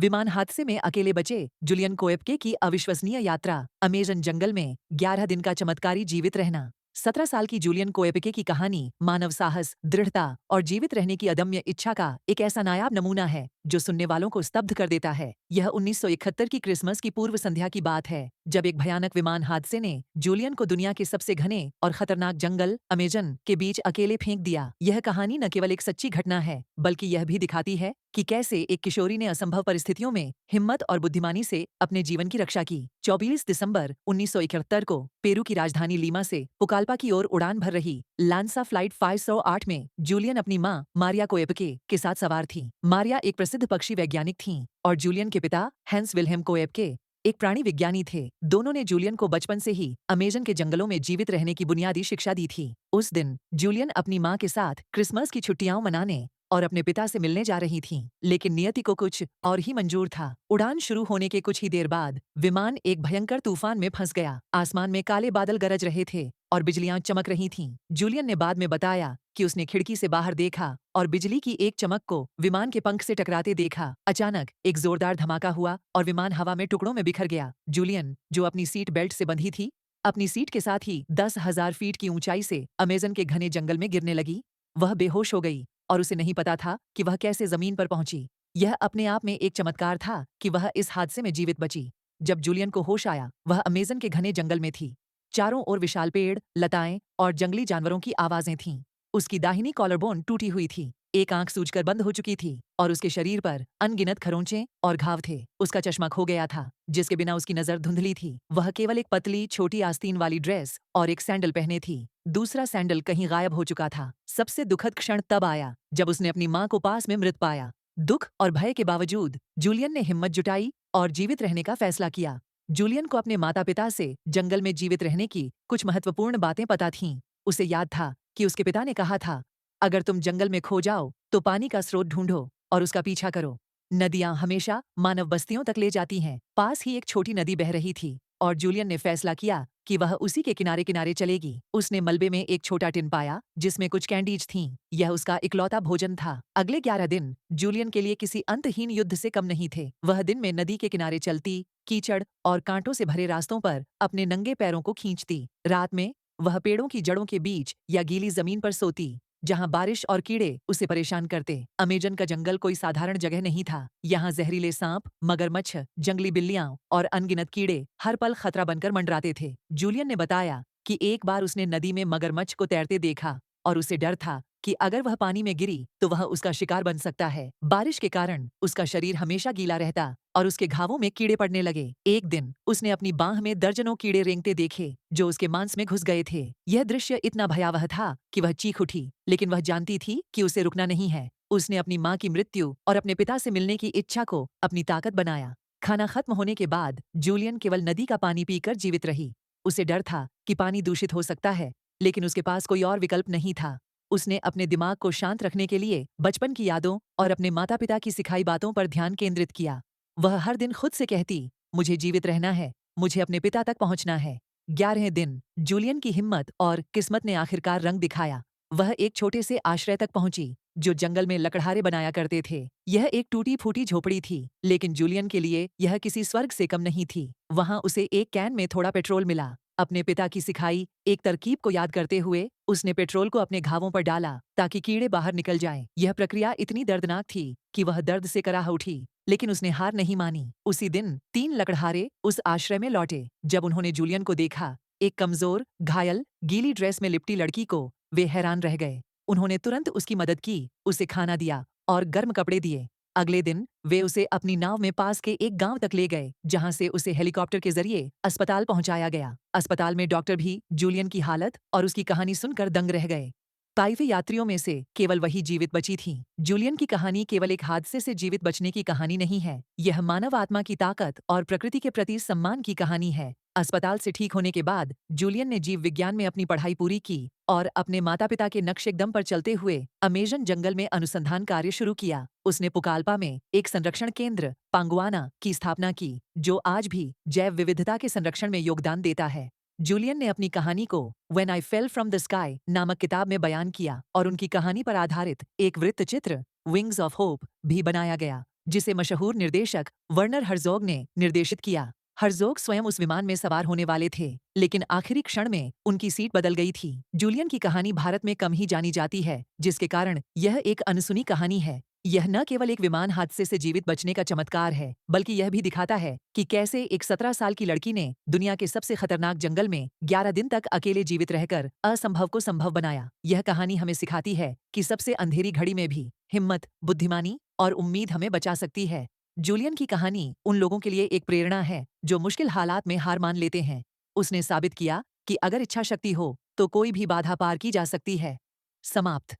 विमान हादसे में अकेले बचे जूलियन कोएप्के की अविश्वसनीय यात्रा, अमेजन जंगल में 11 दिन का चमत्कारी जीवित रहना। 17 साल की जूलियन कोएप्के की कहानी मानव साहस, दृढ़ता और जीवित रहने की अदम्य इच्छा का एक ऐसा नायाब नमूना है जो सुनने वालों को स्तब्ध कर देता है। यह 1971 की क्रिसमस की पूर्व संध्या की बात है, जब एक भयानक विमान हादसे ने जूलियन को दुनिया के सबसे घने और खतरनाक जंगल अमेजन के बीच अकेले फेंक दिया। यह कहानी न केवल एक सच्ची घटना है, बल्कि यह भी दिखाती है कि कैसे एक किशोरी ने असंभव परिस्थितियों में हिम्मत और बुद्धिमानी से अपने जीवन की रक्षा की। 24 दिसंबर 1971 को पेरू की राजधानी लीमा से पुकाल्पा की ओर उड़ान भर रही लांसा फ्लाइट 508 में जूलियन अपनी मां मारिया कोएप्के के साथ सवार थी। मारिया एक प्रसिद्ध पक्षी वैज्ञानिक थीं और जूलियन के पिता हैंस विल्हेम कोएप्के एक प्राणी विज्ञानी थे। दोनों ने जूलियन को बचपन से ही अमेजन के जंगलों में जीवित रहने की बुनियादी शिक्षा दी थी। उस दिन जूलियन अपनी मां के साथ क्रिसमस की छुट्टियां मनाने और अपने पिता से मिलने जा रही थीं, लेकिन नियति को कुछ और ही मंजूर था। उड़ान शुरू होने के कुछ ही देर बाद विमान एक भयंकर तूफान में फंस गया। आसमान में काले बादल गरज रहे थे और बिजलियां चमक रही थीं। जूलियन ने बाद में बताया कि उसने खिड़की से बाहर देखा और बिजली की एक चमक को विमान के पंख से टकराते देखा। अचानक एक जोरदार धमाका हुआ और विमान हवा में टुकड़ों में बिखर गया। जूलियन, जो अपनी सीट बेल्ट से बंधी थी, अपनी सीट के साथ ही 10,000 फीट की ऊंचाई से अमेजन के घने जंगल में गिरने लगी। वह बेहोश हो गई और उसे नहीं पता था कि वह कैसे जमीन पर पहुंची। यह अपने आप में एक चमत्कार था कि वह इस हादसे में जीवित बची। जब जूलियन को होश आया, वह अमेजन के घने जंगल में थी। चारों ओर विशाल पेड़, लताएं और जंगली जानवरों की आवाजें थीं। उसकी दाहिनी कॉलरबोन टूटी हुई थी, एक आंख सूजकर बंद हो चुकी थी और उसके शरीर पर अनगिनत खरोंचे और घाव थे। उसका चश्मा खो गया था, जिसके बिना उसकी नजर धुंधली थी। वह केवल एक पतली छोटी आस्तीन वाली ड्रेस और एक सैंडल पहने थी। दूसरा सैंडल कहीं गायब हो चुका था। सबसे दुखद क्षण तब आया जब उसने अपनी मां को पास में मृत पाया। दुख और भय के बावजूद जूलियन ने हिम्मत जुटाई और जीवित रहने का फैसला किया। जूलियन को अपने माता पिता से जंगल में जीवित रहने की कुछ महत्वपूर्ण बातें पता थीं। उसे याद था कि उसके पिता ने कहा था, अगर तुम जंगल में खो जाओ तो पानी का स्रोत ढूंढो और उसका पीछा करो। नदियां हमेशा मानव बस्तियों तक ले जाती हैं। पास ही एक छोटी नदी बह रही थी और जूलियन ने फैसला किया कि वह उसी के किनारे किनारे चलेगी। उसने मलबे में एक छोटा टिन पाया जिसमें कुछ कैंडीज थीं। यह उसका इकलौता भोजन था। अगले 11 दिन जूलियन के लिए किसी अंतहीन युद्ध से कम नहीं थे। वह दिन में नदी के किनारे चलती, कीचड़ और कांटों से भरे रास्तों पर अपने नंगे पैरों को खींचती। रात में वह पेड़ों की जड़ों के बीच या गीली जमीन पर सोती, जहां बारिश और कीड़े उसे परेशान करते। अमेजन का जंगल कोई साधारण जगह नहीं था। यहाँ जहरीले सांप, मगरमच्छ, जंगली बिल्लियां और अनगिनत कीड़े हर पल खतरा बनकर मंडराते थे। जूलियन ने बताया कि एक बार उसने नदी में मगरमच्छ को तैरते देखा और उसे डर था कि अगर वह पानी में गिरी तो वह उसका शिकार बन सकता है। बारिश के कारण उसका शरीर हमेशा गीला रहता और उसके घावों में कीड़े पड़ने लगे। एक दिन उसने अपनी बांह में दर्जनों कीड़े रेंगते देखे जो उसके मांस में घुस गए थे। यह दृश्य इतना भयावह था कि वह चीख उठी, लेकिन वह जानती थी कि उसे रुकना नहीं है। उसने अपनी मां की मृत्यु और अपने पिता से मिलने की इच्छा को अपनी ताकत बनाया। खाना खत्म होने के बाद जूलियन केवल नदी का पानी पीकर जीवित रही। उसे डर था कि पानी दूषित हो सकता है, लेकिन उसके पास कोई और विकल्प नहीं था। उसने अपने दिमाग को शांत रखने के लिए बचपन की यादों और अपने माता पिता की सिखाई बातों पर ध्यान केंद्रित किया। वह हर दिन खुद से कहती, मुझे जीवित रहना है, मुझे अपने पिता तक पहुंचना है। 11वें दिन जूलियन की हिम्मत और किस्मत ने आखिरकार रंग दिखाया। वह एक छोटे से आश्रय तक पहुंची जो जंगल में लकड़हारे बनाया करते थे। यह एक टूटी फूटी झोपड़ी थी, लेकिन जूलियन के लिए यह किसी स्वर्ग से कम नहीं थी। वहां उसे एक कैन में थोड़ा पेट्रोल मिला। अपने पिता की सिखाई एक तरकीब को याद करते हुए उसने पेट्रोल को अपने घावों पर डाला ताकि कीड़े बाहर निकल जाएं। यह प्रक्रिया इतनी दर्दनाक थी कि वह दर्द से कराह उठी, लेकिन उसने हार नहीं मानी। उसी दिन 3 लकड़हारे उस आश्रय में लौटे। जब उन्होंने जूलियन को देखा, एक कमजोर, घायल, गीली ड्रेस में लिपटी लड़की को, वे हैरान रह गए। उन्होंने तुरंत उसकी मदद की, उसे खाना दिया और गर्म कपड़े दिए। अगले दिन वे उसे अपनी नाव में पास के एक गांव तक ले गए, जहां से उसे हेलीकॉप्टर के जरिए अस्पताल पहुंचाया गया। अस्पताल में डॉक्टर भी जूलियन की हालत और उसकी कहानी सुनकर दंग रह गए। 22 यात्रियों में से केवल वही जीवित बची थीं। जूलियन की कहानी केवल एक हादसे से जीवित बचने की कहानी नहीं है, यह मानव आत्मा की ताकत और प्रकृति के प्रति सम्मान की कहानी है। अस्पताल से ठीक होने के बाद जूलियन ने जीव विज्ञान में अपनी पढ़ाई पूरी की और अपने माता पिता के नक्शेकदम पर चलते हुए अमेजन जंगल में अनुसंधान कार्य शुरू किया। उसने पुकाल्पा में एक संरक्षण केंद्र पांगुआना की स्थापना की, जो आज भी जैव विविधता के संरक्षण में योगदान देता है। जूलियन ने अपनी कहानी को when I fell from the sky नामक किताब में बयान किया और उनकी कहानी पर आधारित एक वृत्तचित्र विंग्स ऑफ होप भी बनाया गया, जिसे मशहूर निर्देशक वर्नर हर्जोग ने निर्देशित किया। हर्जोग स्वयं उस विमान में सवार होने वाले थे, लेकिन आखिरी क्षण में उनकी सीट बदल गई थी। जूलियन की कहानी भारत में कम ही जानी जाती है, जिसके कारण यह एक अनसुनी कहानी है। यह न केवल एक विमान हादसे से जीवित बचने का चमत्कार है, बल्कि यह भी दिखाता है कि कैसे एक 17 साल की लड़की ने दुनिया के सबसे खतरनाक जंगल में 11 दिन तक अकेले जीवित रहकर असंभव को संभव बनाया। यह कहानी हमें सिखाती है कि सबसे अंधेरी घड़ी में भी हिम्मत, बुद्धिमानी और उम्मीद हमें बचा सकती है। जूलियन की कहानी उन लोगों के लिए एक प्रेरणा है जो मुश्किल हालात में हार मान लेते हैं। उसने साबित किया कि अगर इच्छा शक्ति हो तो कोई भी बाधा पार की जा सकती है। समाप्त।